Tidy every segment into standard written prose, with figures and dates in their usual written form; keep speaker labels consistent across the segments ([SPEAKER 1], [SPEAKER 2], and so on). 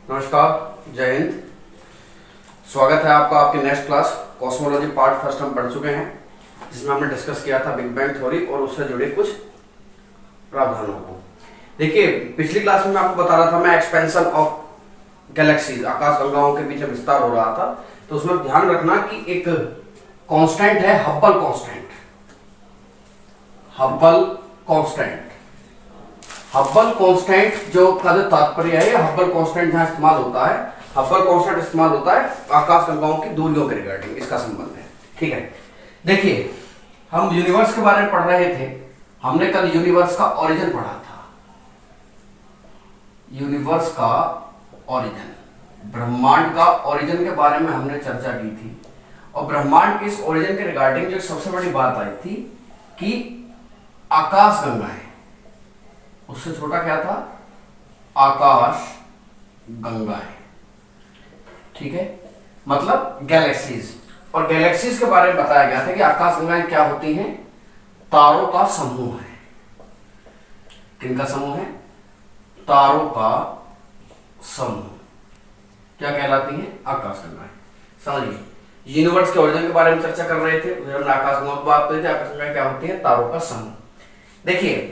[SPEAKER 1] नमस्कार, जय हिंद। स्वागत है आपका आपके next class cosmology part first हम पढ़ चुके हैं, जिसमें हमने डिस्कस किया था बिग बैंग थ्योरी और उससे जुड़े कुछ प्रावधानों को। देखिए, पिछली क्लास में मैं आपको बता रहा था, मैं एक्सपेंशन ऑफ गैलेक्सीज, आकाश गंगाओं के पीछे विस्तार हो रहा था। तो उसमें ध्यान रखना कि एक कांस्टेंट है Hubble constant. Hubble constant, Hubble constant जो का जो तात्पर्य है, हब्बल कांस्टेंट जहां इस्तेमाल होता है, हब्बल कांस्टेंट इस्तेमाल होता है आकाश गंगाओं की दूरियों के रिगार्डिंग, इसका संबंध है। ठीक है, देखिए हम यूनिवर्स के बारे में पढ़ रहे थे। हमने कल यूनिवर्स का ओरिजिन पढ़ा था। यूनिवर्स का ओरिजिन, ब्रह्मांड का ओरिजिन के बारे में हमने चर्चा की थी। और ब्रह्मांड के इस ओरिजिन के रिगार्डिंग जो सबसे बड़ी बात आई थी कि आकाश गंगाएं, उससे छोटा क्या था, आकाश गंगाएं। ठीक है, मतलब गैलेक्सीज। और गैलेक्सीज के बारे में बताया गया था कि आकाश गंगाएं क्या होती हैं, तारों का समूह है। किनका समूह है, तारों का समूह। क्या कहलाती है, आकाश गंगाएं। समझिए, यूनिवर्स के ओरिजिन के बारे में चर्चा कर रहे थे, हमने आकाश गंगाओं की बात करी थी। आकाश गंगाएं क्या होती है, तारों का समूह। देखिए,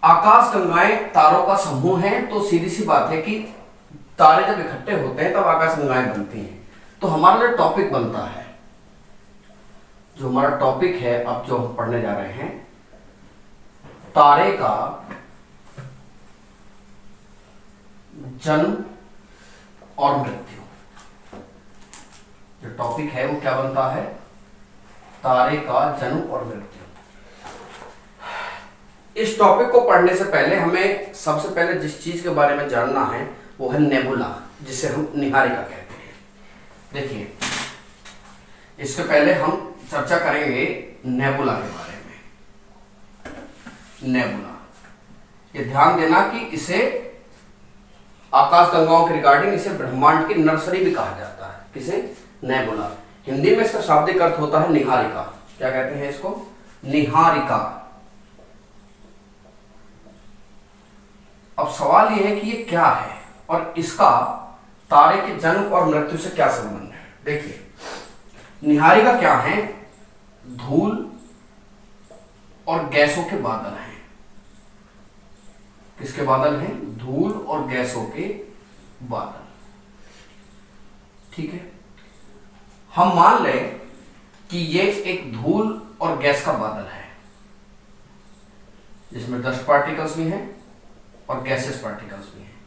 [SPEAKER 1] आकाश गंगाएं तारों का समूह है, तो सीधी सी बात है कि तारे जब इकट्ठे होते हैं तब आकाश गंगाएं बनती हैं। तो हमारा जो टॉपिक बनता है, जो हमारा टॉपिक है अब जो हम पढ़ने जा रहे हैं, तारे का जन्म और मृत्यु। जो टॉपिक है वो क्या बनता है, तारे का जन्म और मृत्यु। इस टॉपिक को पढ़ने से पहले हमें सबसे पहले जिस चीज के बारे में जानना है वो है नेबुला, जिसे हम निहारिका कहते हैं। देखिए, इसके पहले हम चर्चा करेंगे नेबुला के बारे में। नेबुला, ये ध्यान देना कि इसे आकाश गंगाओं के रिगार्डिंग इसे ब्रह्मांड की नर्सरी भी कहा जाता है। किसे, नेबुला। हिंदी में इसका शाब्दिक अर्थ होता है निहारिका। क्या कहते हैं इसको, निहारिका। अब सवाल यह है कि ये क्या है और इसका तारे के जन्म और मृत्यु से क्या संबंध है। देखिए, निहारिका क्या है, धूल और गैसों के बादल हैं। किसके बादल हैं, धूल और गैसों के बादल। ठीक है, हम मान लें कि ये एक धूल और गैस का बादल है, जिसमें डस्ट पार्टिकल्स भी हैं और गैसेस पार्टिकल्स भी हैं।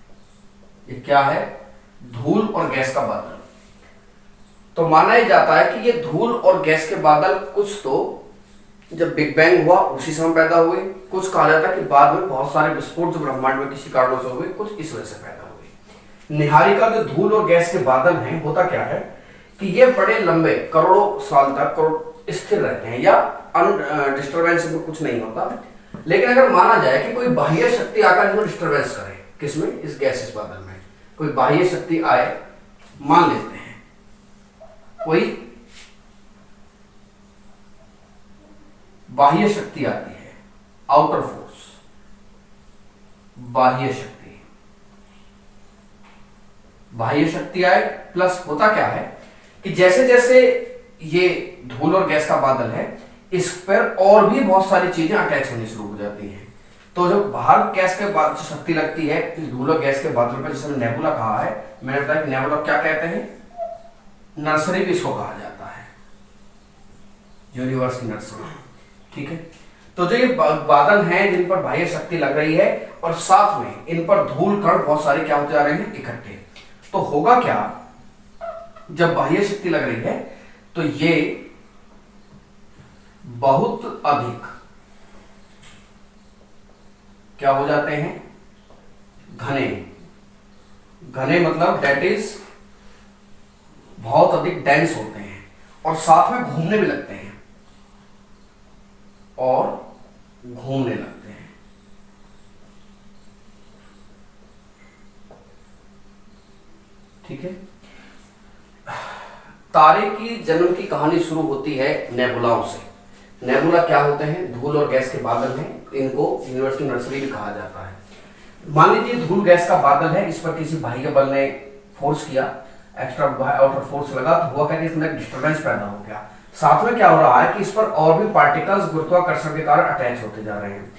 [SPEAKER 1] ये क्या है, धूल और गैस का बादल। तो माना ही जाता है कि ये धूल और गैस के बादल कुछ तो जब बिग बैंग हुआ उसी समय पैदा हुए, कुछ कहा जाता है कि बाद में बहुत सारे विस्फोट जो ब्रह्मांड में किसी कारणों से हुए, कुछ इस वजह से पैदा हुए। निहारिका जो धूल और गैस के बादल हैं, होता क्या है कि ये बड़े लंबे करोड़ों साल तक स्थिर रहते हैं या डिस्टर्बेंस में कुछ नहीं होता। लेकिन अगर माना जाए कि कोई बाह्य शक्ति आकर इसमें डिस्टर्बेंस करे, किसमें, इस गैस बादल में कोई बाह्य शक्ति आए, मान लेते हैं कोई बाह्य शक्ति आती है, आउटर फोर्स, बाह्य शक्ति। बाह्य शक्ति आए प्लस होता क्या है कि जैसे जैसे ये धूल और गैस का बादल है, इस पर और भी बहुत सारी चीजें अटैच होनी शुरू हो जाती हैं। तो जब बाहर गैस के बाद शक्ति लगती है इस धूल और गैस के बादल पर, जिसे नेबुला कहा है, मैंने बताया कि नेबुला क्या कहते हैं, नर्सरी भी इसको कहा जाता है, यूनिवर्स की नर्सरी। ठीक है, तो जो ये बादल हैं जिन पर बाह्य शक्ति लग रही है और साथ में इन पर धूल कण बहुत सारे क्या होते जा रहे हैं, इकट्ठे। तो होगा क्या, जब बाह्य शक्ति लग रही है तो ये बहुत अधिक क्या हो जाते हैं, घने। घने मतलब दैट इज बहुत अधिक डेंस होते हैं और साथ में घूमने भी लगते हैं और घूमने लगते हैं। ठीक है, तारे की जन्म की कहानी शुरू होती है नेबुलाओं से। नेबुला क्या होते हैं, धूल और गैस के बादल हैं, इनको यूनिवर्स की नर्सरी भी कहा जाता है। मान लीजिए धूल गैस का बादल है, इस पर किसी बाह्य बल ने फोर्स किया, एक्स्ट्रा आउटर फोर्स लगा, तो हुआ क्या कि इसमें डिस्टर्बेंस पैदा हो गया। साथ में क्या हो रहा है कि इस पर और भी पार्टिकल्स गुरुत्वाकर्षण के कारण अटैच होते जा रहे हैं।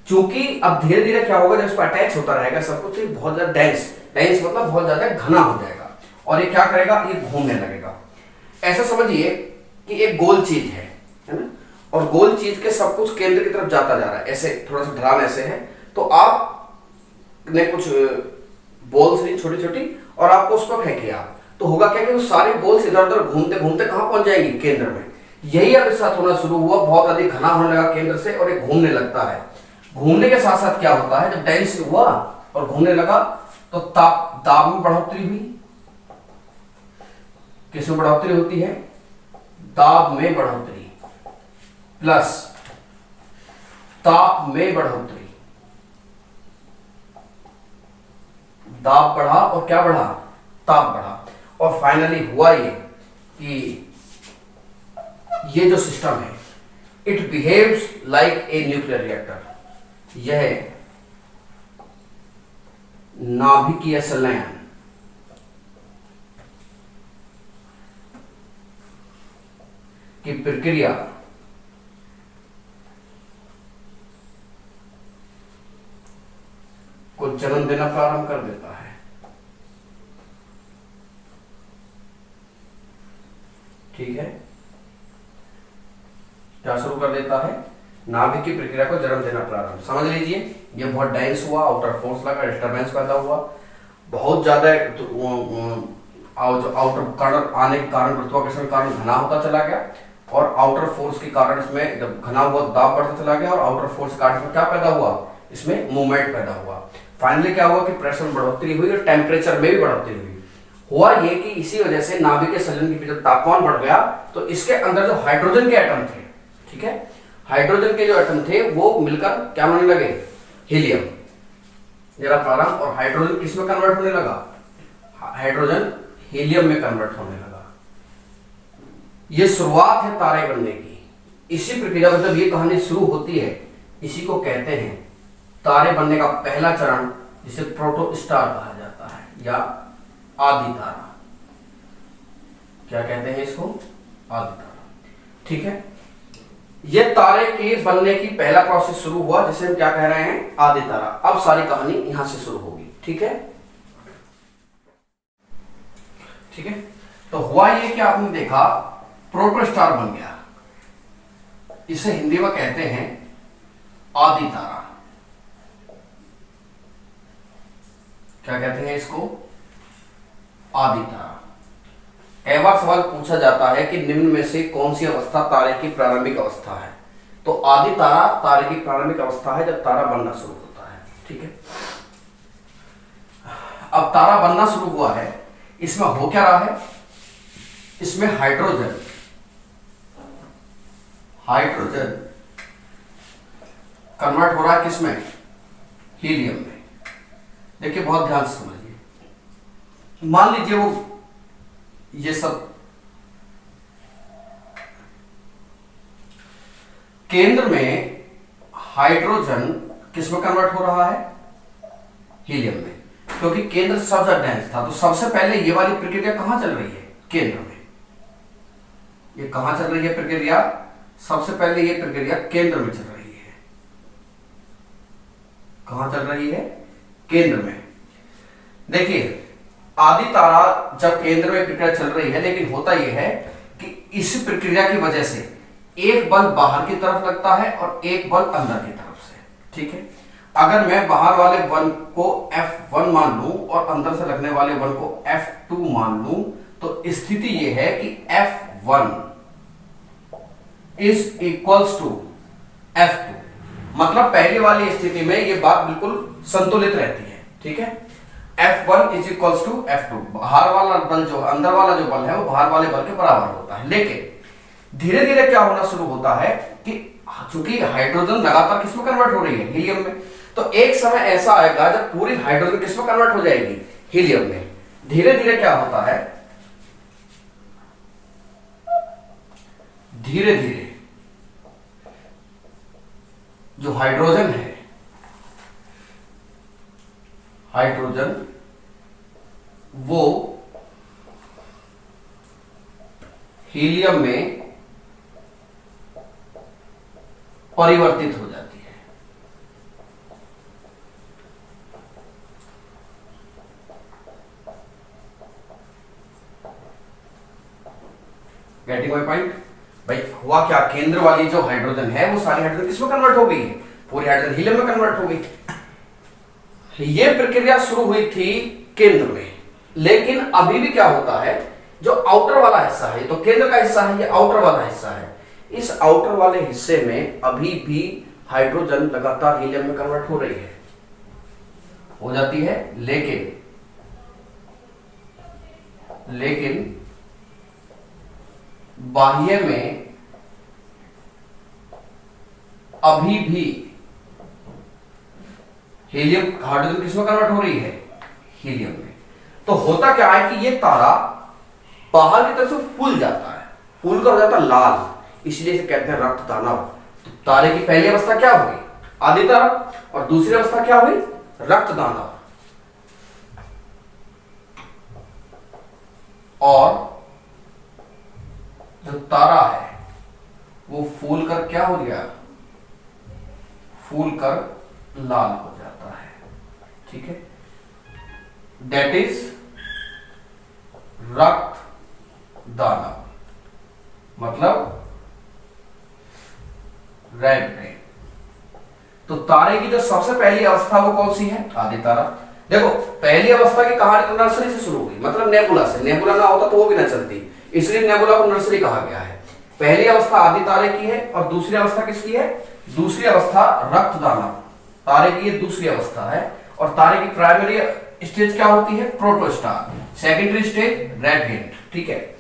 [SPEAKER 1] क्योंकि अब धीरे धीरे क्या होगा, जब इस पर अटैच होता रहेगा सब कुछ, बहुत ज्यादा डेंस, डेंस मतलब बहुत ज्यादा घना हो जाएगा, और ये क्या करेगा, ये घूमने लगेगा। ऐसा समझिए कि एक गोल चीज है ना, और गोल चीज के सब कुछ केंद्र की तरफ जाता जा रहा है, ऐसे थोड़ा सा ढलान ऐसे है, तो आप ने कुछ बॉल्स ली छोटी छोटी और आपको उस पर फेंके आप, तो होगा क्या कि वो सारे बॉल्स इधर उधर घूमते घूमते कहां पहुंच जाएंगी, केंद्र में। यही अब इस साथ होना शुरू हुआ, बहुत अधिक घना होने लगा केंद्र से, और एक घूमने लगता है। घूमने के साथ साथ क्या होता है, जब डेंस हुआ और घूमने लगा तो दाब में बढ़ोतरी हुई। किसमें बढ़ोतरी होती है, दाब में बढ़ोतरी, प्लस ताप में बढ़ोतरी। दाब बढ़ा और क्या बढ़ा, ताप बढ़ा, और फाइनली हुआ ये कि ये जो सिस्टम है, it behaves like a nuclear reactor. यह नाभिकीय संलयन की प्रक्रिया को जन्म देना प्रारंभ कर देता है। ठीक है, क्या शुरू कर देता है, नाभिक की प्रक्रिया को जन्म देना प्रारंभ। समझ लीजिए, ये बहुत डेंस हुआ, आउटर फोर्स लगा, डिस्टर्बेंस पैदा हुआ, बहुत ज्यादा आउटर कण आने के कारण, गुरुत्वाकर्षण के कारण घना होता चला गया, और आउटर फोर्स के कारण इसमें जब घना हुआ दाब बढ़ता चला गया, और आउटर फोर्स के कारण क्या पैदा हुआ, इसमें मूवमेंट पैदा हुआ। फाइनली क्या हुआ कि प्रेशर में बढ़ोतरी हुई और टेम्परेचर में भी बढ़ोतरी हुई। हुआ ये कि इसी वजह से नाभिक के संलयन की जब तापमान बढ़ गया, तो इसके अंदर जो हाइड्रोजन के एटम थे, ठीक है, हाइड्रोजन के जो एटम थे वो मिलकर क्या बनने लगे, हीलियम। जरा प्रारंभ, और हाइड्रोजन किस में कन्वर्ट होने लगा, हाइड्रोजन हीलियम में कन्वर्ट होने लगा। ये शुरुआत है तारे बनने की। इसी प्रक्रिया में जब ये कहानी शुरू होती है, इसी को कहते हैं तारे बनने का पहला चरण, जिसे प्रोटोस्टार कहा जाता है, या आदि तारा। क्या कहते हैं इसको, आदि तारा। ठीक है, यह तारे के बनने की पहला प्रोसेस शुरू हुआ, जिसे हम क्या कह रहे हैं, आदि तारा। अब सारी कहानी यहां से शुरू होगी। ठीक है, ठीक है, तो हुआ ये कि आपने देखा प्रोटोस्टार बन गया, इसे हिंदी में कहते हैं आदि तारा। क्या कहते हैं इसको, आदि तारा। कई बार सवाल पूछा जाता है कि निम्न में से कौन सी अवस्था तारे की प्रारंभिक अवस्था है, तो आदि तारा तारे की प्रारंभिक अवस्था है, जब तारा बनना शुरू होता है। ठीक है, अब तारा बनना शुरू हुआ है, इसमें हो क्या रहा है, इसमें हाइड्रोजन कन्वर्ट हो रहा है किसमें, हीलियम में। देखिए बहुत ध्यान से समझिए, मान लीजिए वो ये सब केंद्र में हाइड्रोजन किस में कन्वर्ट हो रहा है, हीलियम में, क्योंकि केंद्र सबसे डेंस था। तो सबसे पहले ये वाली प्रक्रिया कहां चल रही है, केंद्र में। ये कहां चल रही है प्रक्रिया, सबसे पहले ये प्रक्रिया केंद्र में चल रही है। कहां चल रही है, केंद्र में। देखिए आदि तारा जब केंद्र में प्रक्रिया चल रही है, लेकिन होता यह है कि इस प्रक्रिया की वजह से एक बल बाहर की तरफ लगता है और एक बल अंदर की तरफ से। ठीक है, अगर मैं बाहर वाले बल को F1 मान लूं और अंदर से लगने वाले बल को F2 मान लूं, तो स्थिति यह है कि F1 is equals to F2। मतलब पहली वाली स्थिति में यह बात बिल्कुल संतुलित रहती है। ठीक है, F1 is equals to F2। बाहर वाला बल जो, अंदर वाला जो बल है वो बाहर वाले बल के बराबर होता है। लेकिन धीरे धीरे क्या होना शुरू होता है कि चूंकि हाइड्रोजन लगातार किसमें कन्वर्ट हो रही है, हीलियम में, तो एक समय ऐसा आएगा जब पूरी हाइड्रोजन किसमें कन्वर्ट हो जाएगी, हीलियम में। धीरे धीरे क्या होता है, धीरे धीरे जो हाइड्रोजन है हाइड्रोजन वो हीलियम में परिवर्तित हो जाती है। Getting my point? भाई हुआ क्या, केंद्र वाली जो हाइड्रोजन है वो सारी हाइड्रोजन किसमें कन्वर्ट हो गई है, पूरी हाइड्रोजन हीलियम में कन्वर्ट हो गई। ये प्रक्रिया शुरू हुई थी केंद्र में, लेकिन अभी भी क्या होता है, जो आउटर वाला हिस्सा है, तो केंद्र का हिस्सा है, ये आउटर वाला हिस्सा है, इस आउटर वाले हिस्से में अभी भी हाइड्रोजन लगातार हीलियम में कन्वर्ट हो रही है, हो जाती है, लेकिन बाह्य में अभी भी हीलियम, हाइड्रोजन किसमें कन्वर्ट हो रही है, हीलियम में। तो होता क्या है कि ये तारा बाहर की तरफ से फूल जाता है, फूल कर हो जाता है लाल, इसलिए इसे कहते हैं रक्त दानव। तो तारे की पहली अवस्था क्या हुई, आदि तारा, और दूसरी अवस्था क्या हुई, रक्त दानव। और जो तारा है वो फूल कर क्या हो गया, फूल कर लाल हो जाता है, ठीक है, दैट इज रक्त दानव, मतलब रेड ब्रेन। तो तारे की जो सबसे पहली अवस्था वो कौन सी है, आदि तारा। देखो पहली अवस्था की कहानी तो नर्सरी से शुरू हुई, मतलब नेबुला से, नेबुला ना होता तो वो भी ना चलती, इसलिए नेबुला को नर्सरी कहा गया है। पहली अवस्था आदि तारे की है और दूसरी अवस्था किसकी है, दूसरी अवस्था रक्त दानव, तारे की ये दूसरी अवस्था है। और तारे की प्राइमरी स्टेज क्या होती है, protostar, secondary stage red giant, ठीक है।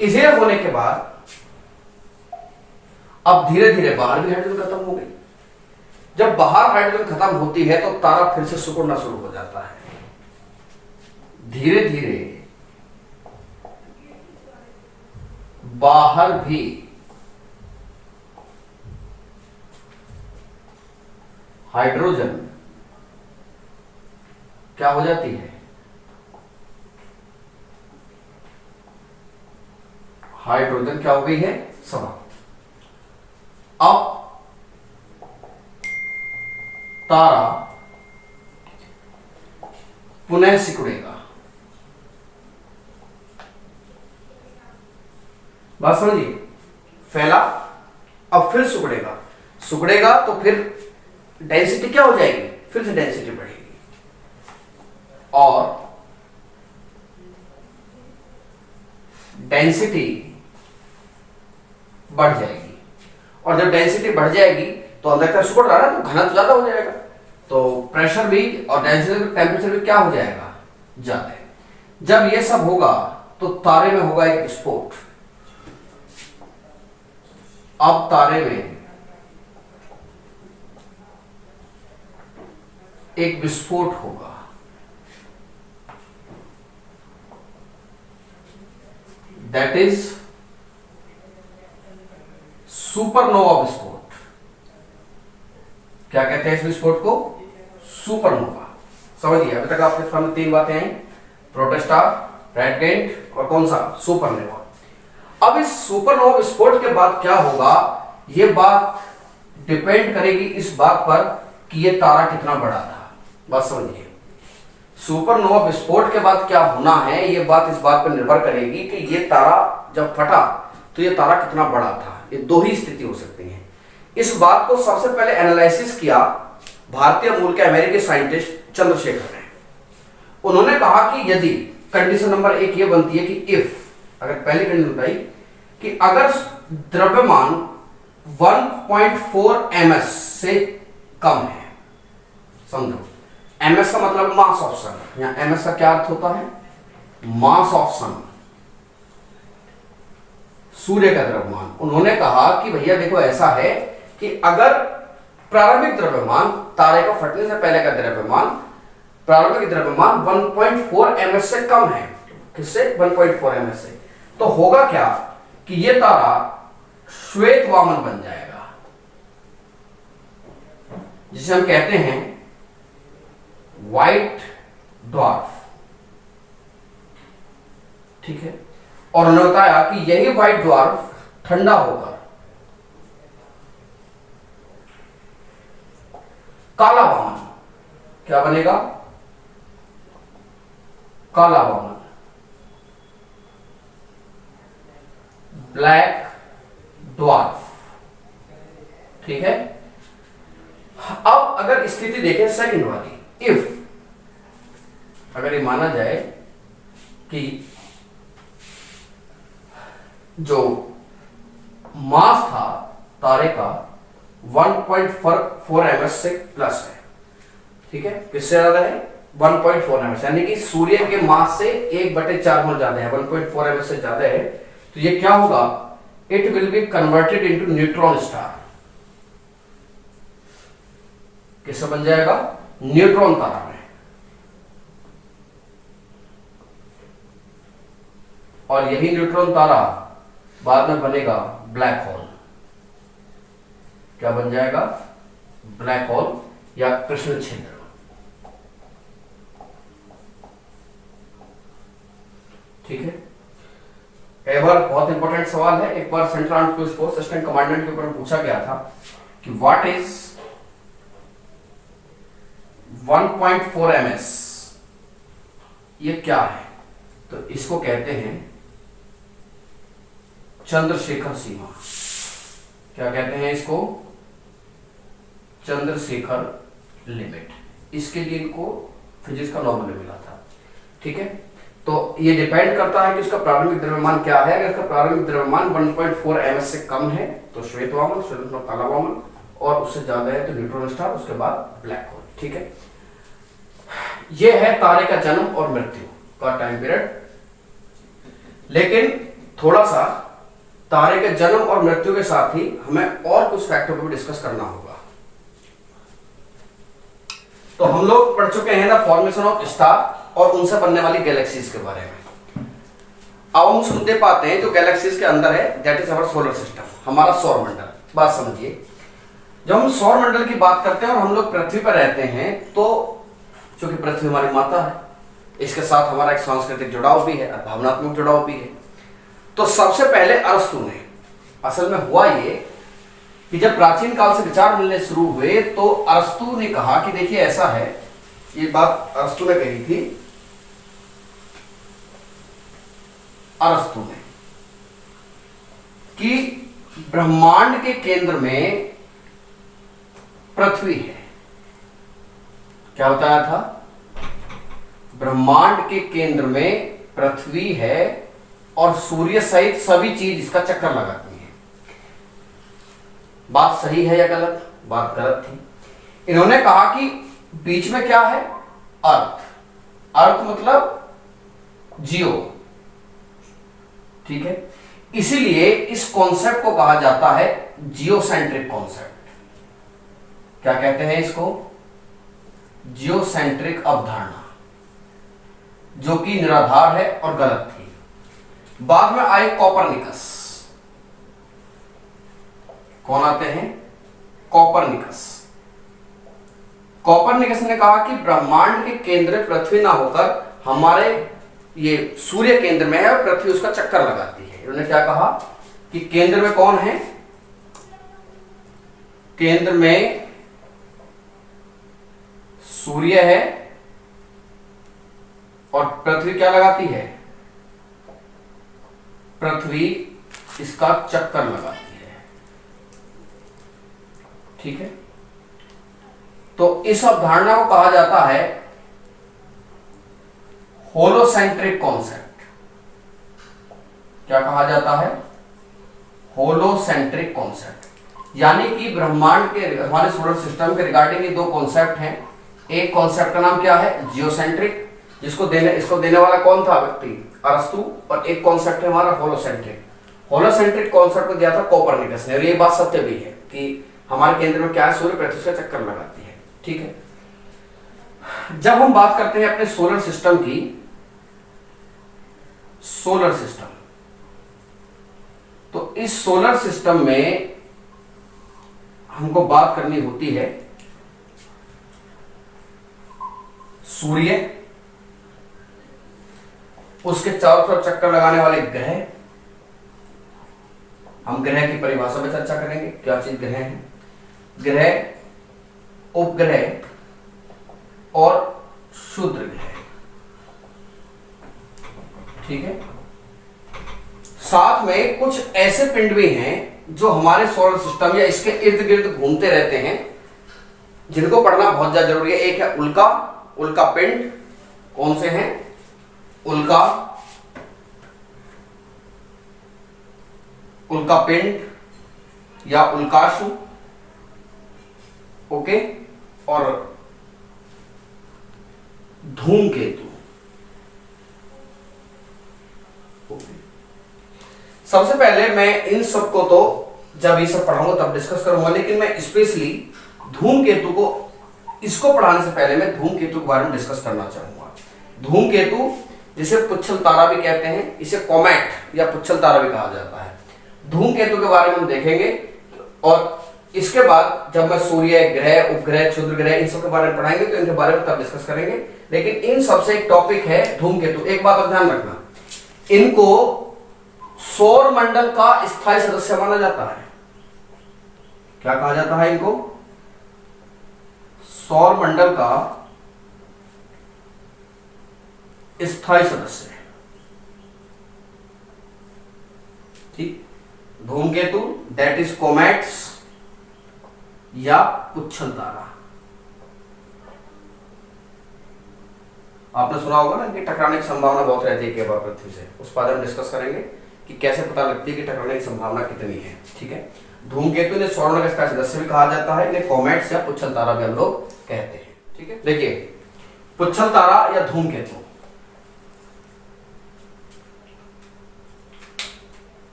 [SPEAKER 1] इसे होने के बाद अब धीरे धीरे बाहर भी हाइड्रोजन खत्म हो गई। जब बाहर हाइड्रोजन खत्म होती है तो तारा फिर से सिकुड़ना शुरू हो जाता है, धीरे धीरे बाहर भी हाइड्रोजन क्या हो जाती है, हाइड्रोजन क्या हो गई है, समाप्त। अब तारा पुनः सिकुड़ेगा, बात समझिए, फैला, अब फिर सिकुड़ेगा, सिकुड़ेगा तो फिर डेंसिटी क्या हो जाएगी, फिर से डेंसिटी बढ़ेगी और डेंसिटी बढ़ जाएगी। और जब डेंसिटी बढ़ जाएगी तो अंदर का सिकुड़ रहा है तो घनत्व ज्यादा हो जाएगा, तो प्रेशर भी और डेंसिटी, टेम्परेचर भी क्या हो जाएगा, ज्यादा। जब ये सब होगा तो तारे में होगा एक विस्फोट। अब तारे में एक विस्फोट होगा, दैट इज सुपरनोवा विस्फोट। क्या कहते हैं इस विस्फोट को, सुपरनोवा। समझिए अभी तक आपके सामने तीन बातें आई, प्रोटोस्टार, रेड गेंट और कौन सा, सुपरनोवा। अब इस सुपरनोवा विस्फोट के बाद क्या होगा, यह बात डिपेंड करेगी इस बात पर कि यह तारा कितना बड़ा था। बात समझिए, सुपरनोवा विस्फोट के बाद क्या होना है, यह बात इस बात पर निर्भर करेगी कि यह तारा जब फटा तो यह तारा कितना बड़ा था। ये दो ही स्थिति हो सकती है। इस बात को सबसे पहले एनालिसिस किया भारतीय मूल के अमेरिकी साइंटिस्ट चंद्रशेखर ने। उन्होंने कहा कि यदि कंडीशन नंबर एक ये बनती है कि इफ, अगर पहली कंडीशन बताई कि अगर द्रव्यमान 1.4 ms से कम है, समझो ms का मतलब मास ऑफ सन, या ms का क्या अर्थ होता है, मास ऑफ सन, सूर्य का द्रव्यमान। उन्होंने कहा कि भैया देखो ऐसा है कि अगर प्रारंभिक द्रव्यमान, तारे को फटने से पहले का द्रव्यमान, प्रारंभिक द्रव्यमान 1.4 ms से कम है, किससे, 1.4 ms से, तो होगा क्या कि यह तारा श्वेत वामन बन जाएगा, जिसे हम कहते हैं व्हाइट ड्वार्फ, ठीक है। और उन्होंने बताया कि यही व्हाइट ड्वार्फ ठंडा होकर काला वामन, क्या बनेगा? काला वामन, ब्लैक ड्वार्फ, ठीक है। अब अगर स्थिति देखें सेकंड वाली, इफ अगर ये माना जाए कि जो मास था तारे का 1.4 ms से प्लस है, ठीक है। किससे ज्यादा है? 1.4 ms, यानी कि सूर्य के मास से 1/4 गुना ज्यादा है, 1.4 ms से ज्यादा है। तो ये क्या होगा? It will be converted into neutron star. किससे बन जाएगा? न्यूट्रॉन तारा में। और यही न्यूट्रॉन तारा बाद में बनेगा ब्लैक होल। क्या बन जाएगा? ब्लैक होल या कृष्ण छिद्र। ठीक है। एक बार बहुत इंपॉर्टेंट सवाल है, एक बार central armed police force assistant commandant के ऊपर पूछा गया था कि व्हाट इज 1.4 ms, ये क्या है? तो इसको कहते हैं चंद्रशेखर सीमा। क्या कहते हैं इसको? चंद्रशेखर लिमिट। इसके लिए इनको फिजिक्स का नोबेल मिला था, ठीक है। तो ये डिपेंड करता है कि उसका प्रारंभिक द्रव्यमान क्या है। अगर इसका प्रारंभिक द्रव्यमान 1.4 ms से कम है तो श्वेत वामन, श्वेत मतलब काला वामन, और उससे ज्यादा है तो न्यूट्रॉन स्टार, उसके बाद ब्लैक होल, ठीक है। यह है तारे का जन्म और मृत्यु का टाइम पीरियड। लेकिन थोड़ा सा तारे के जन्म और मृत्यु के साथ ही हमें और कुछ फैक्टर को भी डिस्कस करना होगा। तो हम लोग पढ़ चुके हैं द फॉर्मेशन ऑफ स्टार और उनसे बनने वाली गैलेक्सीज के बारे में। अब हम सुनते पाते हैं जो गैलेक्सीज के अंदर है, that is our solar system, हमारा सौरमंडल। बात समझिए, जब हम सौरमंडल की बात करते हैं और हम लोग पृथ्वी पर रहते हैं, तो चूंकि पृथ्वी हमारी माता है, इसके साथ हमारा एक सांस्कृतिक जुड़ाव भी है, भावनात्मक जुड़ाव भी है। तो सबसे पहले अरस्तु ने, असल में हुआ ये कि जब प्राचीन काल से विचार मिलने शुरू हुए तो अरस्तु ने कहा कि देखिए ऐसा है, ये बात अरस्तु ने कही थी, अरस्तु ने, कि ब्रह्मांड के केंद्र में पृथ्वी है। क्या बताया था? ब्रह्मांड के केंद्र में पृथ्वी है और सूर्य सहित सभी चीज इसका चक्कर लगाती है। बात सही है या गलत? बात गलत थी। इन्होंने कहा कि बीच में क्या है? अर्थ। अर्थ मतलब जियो, ठीक है। इसीलिए इस कॉन्सेप्ट को कहा जाता है जियोसेंट्रिक कॉन्सेप्ट। क्या कहते हैं इसको? जियोसेंट्रिक अवधारणा, जो कि निराधार है और गलत थी। बाद में आए कोपरनिकस। कौन आते हैं? कोपरनिकस। कोपरनिकस ने कहा कि ब्रह्मांड के केंद्र पृथ्वी ना होकर हमारे ये सूर्य केंद्र में है और पृथ्वी उसका चक्कर लगाती है। उन्होंने क्या कहा कि केंद्र में कौन है? केंद्र में सूर्य है और पृथ्वी क्या लगाती है? पृथ्वी इसका चक्कर लगाती है, ठीक है। तो इस अवधारणा को कहा जाता है होलोसेंट्रिक कॉन्सेप्ट। क्या कहा जाता है? होलोसेंट्रिक कॉन्सेप्ट। यानी कि ब्रह्मांड के, हमारे सोलर सिस्टम के रिगार्डिंग ये दो कॉन्सेप्ट हैं। एक कॉन्सेप्ट का नाम क्या है? जियोसेंट्रिक, इसको देने वाला कौन था व्यक्ति? अरस्तु। और एक कॉन्सेप्ट है हमारा होलोसेंट्रिक। होलोसेंट्रिक कॉन्सेप्ट को दिया था कोपरनिकस ने, और ये बात सत्य भी है कि हमारे केंद्र में क्या है? सूर्य पृथ्वी का चक्कर लगाती है, ठीक है। जब हम बात करते हैं अपने सोलर सिस्टम की, सोलर सिस्टम, तो इस सोलर सिस्टम में हमको बात करनी होती है सूर्य, उसके चारों तरफ चक्कर लगाने वाले ग्रह, हम ग्रह की परिभाषा में चर्चा करेंगे क्या चीज ग्रह है, ग्रह, उपग्रह और क्षुद्र ग्रह, ठीक है। साथ में कुछ ऐसे पिंड भी हैं जो हमारे सोलर सिस्टम या इसके इर्द गिर्द घूमते रहते हैं, जिनको पढ़ना बहुत ज्यादा जरूरी है। एक है उल्का, उल्का पिंड, कौन से हैं, उल्का, उल्का पिंड या उल्काशु, ओके, और धूमकेतु, ओके। सबसे पहले मैं इन सबको तो जब ये सब पढ़ाऊंगा तब डिस्कस करूंगा, लेकिन मैं स्पेशली धूमकेतु को, इसको पढ़ाने से पहले मैं धूमकेतु के बारे में डिस्कस करना चाहूंगा। धूमकेतु जिसे पुच्छल तारा भी कहते हैं, इसे कॉमेट या पुच्छल तारा भी कहा जाता है। धूमकेतु के बारे में हम देखेंगे और इसके बाद जब मैं सूर्य, ग्रह, उपग्रह, क्षुद्र ग्रह इन सब के बारे में पढ़ाएंगे तो इनके बारे में तब डिस्कस करेंगे। लेकिन इन सबसे एक टॉपिक है धूमकेतु। एक बात और ध्यान रखना, इनको सौर मंडल का स्थायी सदस्य माना जाता है। क्या कहा जाता है इनको? सौर मंडल का स्थायी सदस्य, ठीक। धूमकेतु दैट इज कॉमेट्स या पुच्छल तारा। आपने सुना होगा ना कि टकराने की संभावना बहुत रहती है केवल पृथ्वी से, उस पर हम डिस्कस करेंगे कि कैसे पता लगती है कि टकराने की संभावना कितनी है, ठीक है। धूमकेतु ने सौर मंडल का सदस्य भी कहा जाता है, इन्हें कॉमेट्स या पुच्छल तारा भी हम लोग कहते हैं, ठीक है। देखिए पुच्छल तारा या धूमकेतु,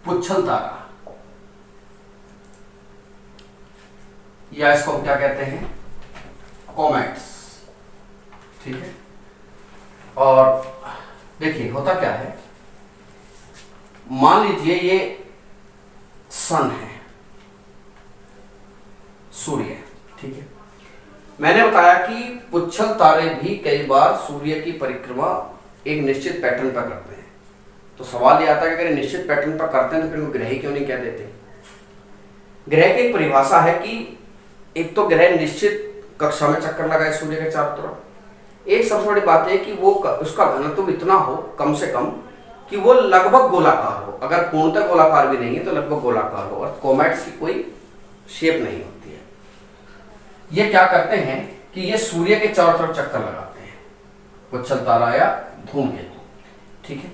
[SPEAKER 1] पुच्छल तारा या इसको हम क्या कहते हैं, कॉमेट्स, ठीक है। और देखिए होता क्या है, मान लीजिए ये सन है, सूर्य, ठीक है। मैंने बताया कि पुच्छल तारे भी कई बार सूर्य की परिक्रमा एक निश्चित पैटर्न पर करते हैं। तो सवाल ये आता है कि अगर निश्चित पैटर्न पर करते हैं तो फिर ग्रह क्यों नहीं कह देते? ग्रह की एक परिभाषा है कि एक तो ग्रह निश्चित कक्षा में चक्कर लगाए सूर्य के चारों तरफ। एक सबसे बड़ी बात है कि वो उसका घनत्व इतना हो कम से कम कि वो लगभग गोलाकार हो, अगर पूर्णतः गोलाकार भी नहीं है तो लगभग गोलाकार हो, और कॉमेट्स की कोई शेप नहीं होती है। ये क्या करते हैं कि ये सूर्य के चारों तरफ चक्कर लगाते हैं, पुच्छल तारा या धूमकेतु, ठीक है।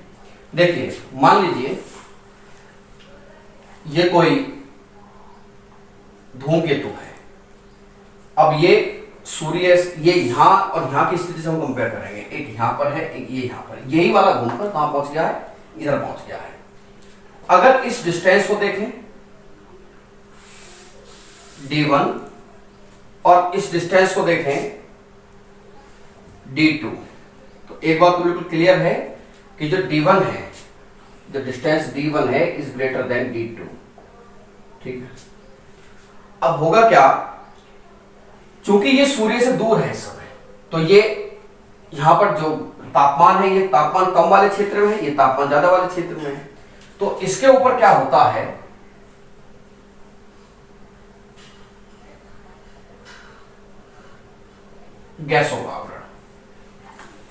[SPEAKER 1] देखिए मान लीजिए ये कोई धूमकेतु है, अब ये सूर्य, ये यहां और यहां की स्थिति से हम कंपेयर करेंगे, एक यहां पर है, एक ये यहां पर, यही वाला घूमकर कहां पहुंच गया है, इधर पहुंच गया है। अगर इस डिस्टेंस को देखें d1 और इस डिस्टेंस को देखें d2, तो एक बात बिल्कुल क्लियर है कि जो d1 है, जो डिस्टेंस d1 है इज ग्रेटर देन d2, ठीक है। अब होगा क्या, चूंकि ये सूर्य से दूर है इस समय, तो ये यहां पर जो तापमान है, ये तापमान कम वाले क्षेत्र में है, ये तापमान ज्यादा वाले क्षेत्र में है। तो इसके ऊपर क्या होता है, गैसों का आवरण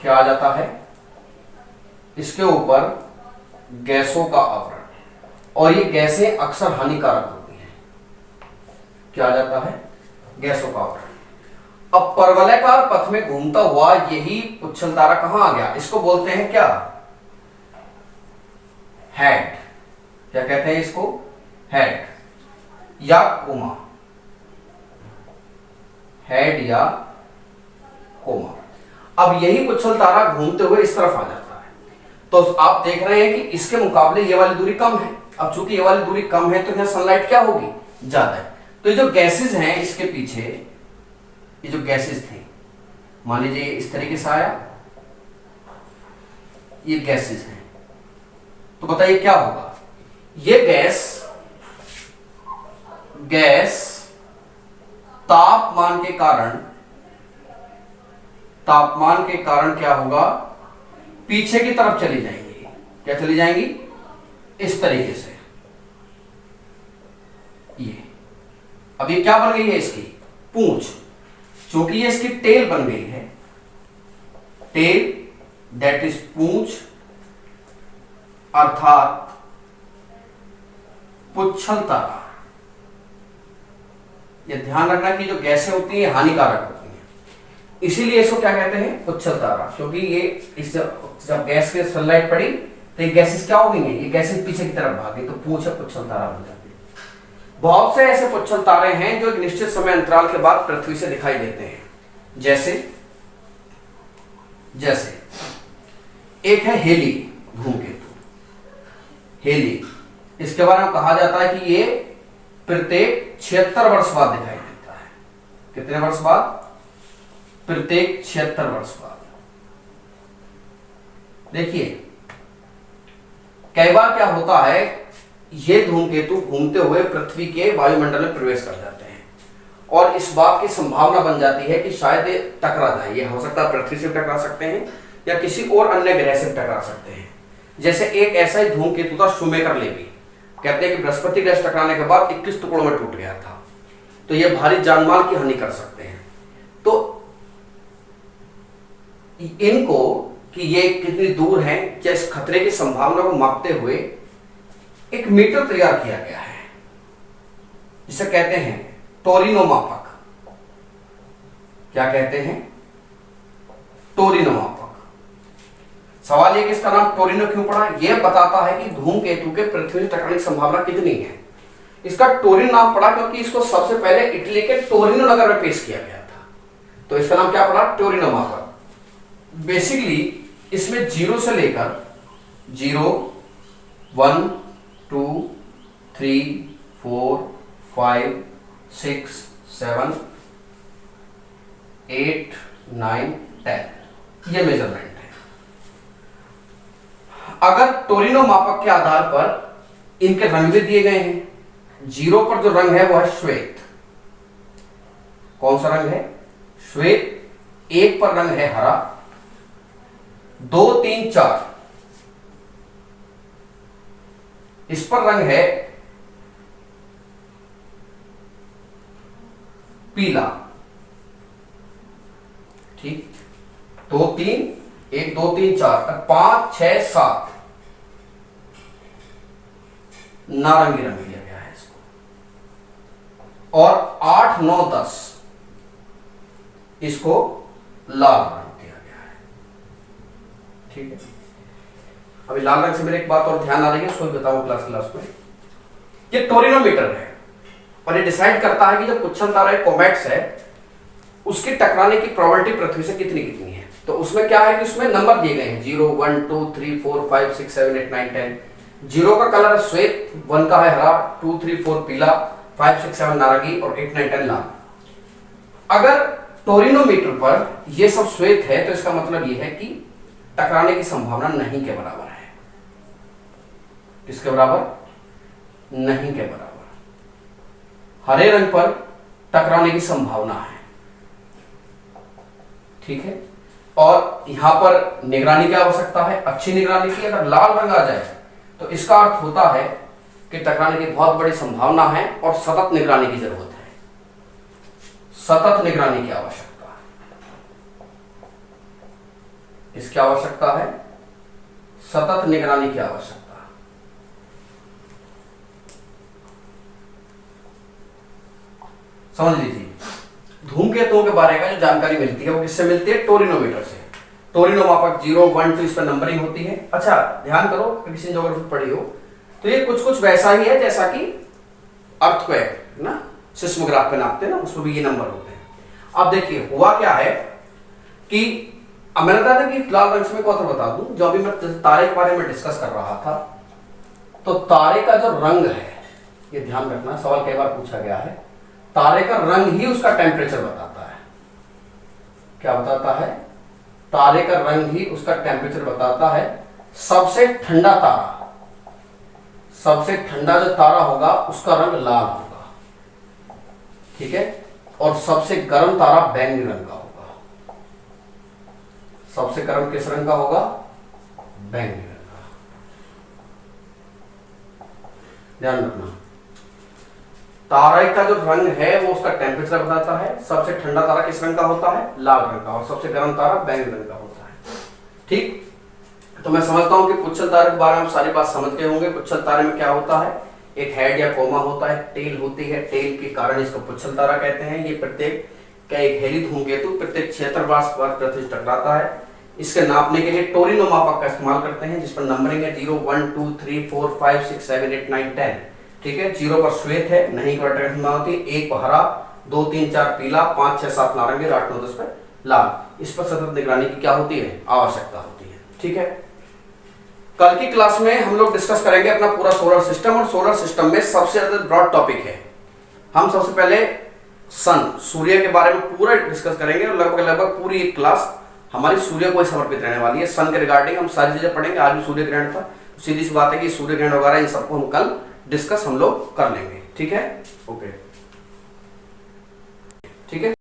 [SPEAKER 1] क्या आ जाता है, इसके ऊपर गैसों का आवरण, और ये गैसें अक्सर हानिकारक होती हैं। क्या आ जाता है, गैसों का आवरण। अब परवलयकार पथ में घूमता हुआ यही पुच्छल तारा कहां आ गया, इसको बोलते हैं क्या, हेड। क्या कहते हैं इसको, हेड या कोमा, हेड या कोमा। अब यही पुच्छल तारा घूमते हुए इस तरफ आ जाता है, तो आप देख रहे हैं कि इसके मुकाबले ये वाली दूरी कम है। अब चूंकि ये वाली दूरी कम है तो यहां सनलाइट क्या होगी, ज्यादा है। तो ये जो गैसेस हैं इसके पीछे, ये जो गैसेस थे, मान लीजिए इस तरीके से आया, ये गैसेस हैं, तो बताइए क्या होगा, ये गैस तापमान के कारण क्या होगा, पीछे की तरफ चली जाएंगी। क्या चली जाएंगी? इस तरीके से। ये अब ये क्या बन गई है? इसकी पूंछ। क्योंकि ये इसकी टेल बन गई है, टेल दैट इज पूंछ, अर्थात पुच्छल तारा। ये ध्यान रखना कि जो गैसें होती हैं हानिकारक होती हैं, इसीलिए इसको क्या कहते हैं? पुच्छल तारा। क्योंकि ये जब गैस के सनलाइट पड़ी तो ये गैसेस क्या हो गई हैं? ये गैसेस पीछे की तरफ भाग गई, तो पूंछ पुच्छल तारा बन जाती है। बहुत से ऐसे पुच्छल तारे हैं जो एक निश्चित समय अंतराल के बाद पृथ्वी से दिखाई देते हैं। जैसे एक है हेली धूमकेतु। हेली, इसके बारे में कहा जाता है कि ये प्रत्येक 76 वर्ष बाद दिखाई देता है। कितने वर्ष बाद? प्रत्येक 76 वर्ष बाद। देखिए, कई बार क्या होता है, ये धूमकेतु घूमते हुए पृथ्वी के वायुमंडल में प्रवेश कर जाते हैं और इस बात की संभावना बन जाती है कि शायद ये टकरा जाए। ये हो सकता है पृथ्वी से टकरा सकते हैं या किसी और अन्य ग्रह से टकरा सकते हैं। जैसे एक ऐसा ही धूमकेतु था शूमेकर लेवी। कहते हैं कि बृहस्पति ग्रह टकराने के बाद 21 टुकड़ों में टूट गया था। तो ये भारी जानमाल की हानि कर सकते हैं। तो इनको कि ये कितनी दूर है, क्या इस खतरे की संभावना को मापते हुए एक मीटर तैयार किया गया है, जिसे कहते हैं टोरिनो मापक। क्या कहते हैं? टोरिनो मापक। सवाल ये कि इसका नाम टोरिनो क्यों पड़ा? यह बताता है कि धूमकेतु के पृथ्वी से टकराने की संभावना कितनी है। इसका टोरिनो नाम पड़ा क्योंकि इसको सबसे पहले इटली के टोरिनो नगर में पेश किया गया था, तो इसका नाम क्या पड़ा? टोरिनो मापक। बेसिकली इसमें 0 से लेकर 0, 1, 2, 3, 4, 5, 6, 7, 8, 9, 10 ये मेजरमेंट है। अगर टोरिनो मापक के आधार पर इनके रंग भी दिए गए हैं। 0 पर जो रंग है वो है श्वेत। कौन सा रंग है? श्वेत। 1 पर रंग है हरा। 2, 3, 4 इस पर रंग है पीला। ठीक, 2, 3, 1, 2, 3, 4, 5, 6, 7 नारंगी रंग दिया गया है इसको, और 8, 9, 10 इसको लाल रंग दिया गया है। ठीक है, अभी लाल रंग से मेरे एक बात और ध्यान आ रही है, उसको बताऊं क्लास में। ये टोरिनोमीटर है और ये डिसाइड करता है कि जो पुच्छल तारा कॉमेट्स है उसकी टकराने की प्रोबेबिलिटी पृथ्वी से कितनी है। तो उसमें क्या है कि उसमें नंबर दिए गए हैं 0, 1, 2, 3, 4, 5, 6, 7, 8, 9, 10। 0 का कलर है श्वेत, 1 का है हरा, 2, 3, 4 पीला, 5, 6, 7 नारंगी और 8, 9, 10 लाल। अगर टोरिनोमीटर पर ये सब श्वेत है तो इसका मतलब ये है कि टकराने की संभावना नहीं के बराबर है। किसके बराबर? नहीं के बराबर। हरे रंग पर टकराने की संभावना है। ठीक है, और यहां पर निगरानी की आवश्यकता है, अच्छी निगरानी की। अगर लाल रंग आ जाए तो इसका अर्थ होता है कि टकराने की बहुत बड़ी संभावना है और सतत निगरानी की जरूरत है। सतत निगरानी की आवश्यकता है। इसकी आवश्यकता है सतत निगरानी की आवश्यकता। समझ लीजिए, धूमकेतुओं के बारे में जो जानकारी मिलती है वो किससे मिलती है? टोरिनोमीटर से। टोरिनो मापक 0, 1, 2 इस पर नंबरिंग होती है। अच्छा ध्यान करो, किसी ने ज्योग्राफी पढ़ी हो तो ये कुछ वैसा ही है जैसा कि अर्थक्वेक ना, सिस्मोग्राफ पे नापते हैं ना, उसमें भी ये नंबर होते हैं। अब देखिए हुआ क्या है कि अब मैंने कहा था कि लाल रंग से मैं कौन सा बता दूं, जो अभी मैं तारे के बारे में डिस्कस कर रहा था, तो तारे का जो रंग है, ये ध्यान रखना, सवाल कई बार पूछा गया है, तारे का रंग ही उसका टेम्परेचर बताता है। क्या बताता है? तारे का रंग ही उसका टेम्परेचर बताता है। सबसे ठंडा तारा, सबसे ठंडा जो तारा होगा उसका रंग लाल होगा। ठीक है, और सबसे गर्म तारा बैंगनी रंग का होगा। सबसे गर्म किस रंग का होगा? बैंगनी रंग का। ध्यान रखना, तारे का जो रंग है वो उसका टेम्परेचर बताता है। सबसे ठंडा तारा किस रंग का होता है? लाल रंग का। और सबसे गर्म तारा बैंगनी रंग का होता है। ठीक, तो मैं समझता हूं कि पुच्छल तारे के बारे में सारी बात समझ गए होंगे। पुच्छल तारे में क्या होता है? एक हेड या कोमा होता है, टेल होती है, टेल के कारण इसको पुच्छल तारा कहते हैं। ये प्रत्येक का एक हेली धूमकेतु प्रत्येक 76 वर्ष पर पृथ्वी से टकराता है। इसके नापने के लिए टोरिनो मापक का इस्तेमाल करते हैं, जिस पर नंबरिंग है 0 1 2 3 4 5 6 7 8 9 10। ठीक है, 0 पर श्वेत है, नहीं होती है, 1 पर हरा, 2 3 4 पीला, 5 6 7 नारंगी, 8 9 10 पर लाल। इस पर सतत निगरानी की क्या होती है? आवश्यकता होती है। ठीक है, कल की क्लास में हम लोग डिस्कस करेंगे अपना पूरा सोलर सिस्टम। और सोलर सिस्टम में सबसे ज्यादा ब्रॉड टॉपिक है। हम सबसे पहले सन, सूर्य के बारे में पूरा डिस्कस करेंगे और लगभग पूरी एक क्लास हमारी सूर्य को ही समर्पित रहने वाली है। सन के रिगार्डिंग हम सारी चीजें पढ़ेंगे। आज भी सूर्य ग्रहण था, सीधी सी बात है कि सूर्य ग्रहण वगैरह इन सबको हम कल डिस्कस हम लोग कर लेंगे। ठीक है, ओके, ठीक है।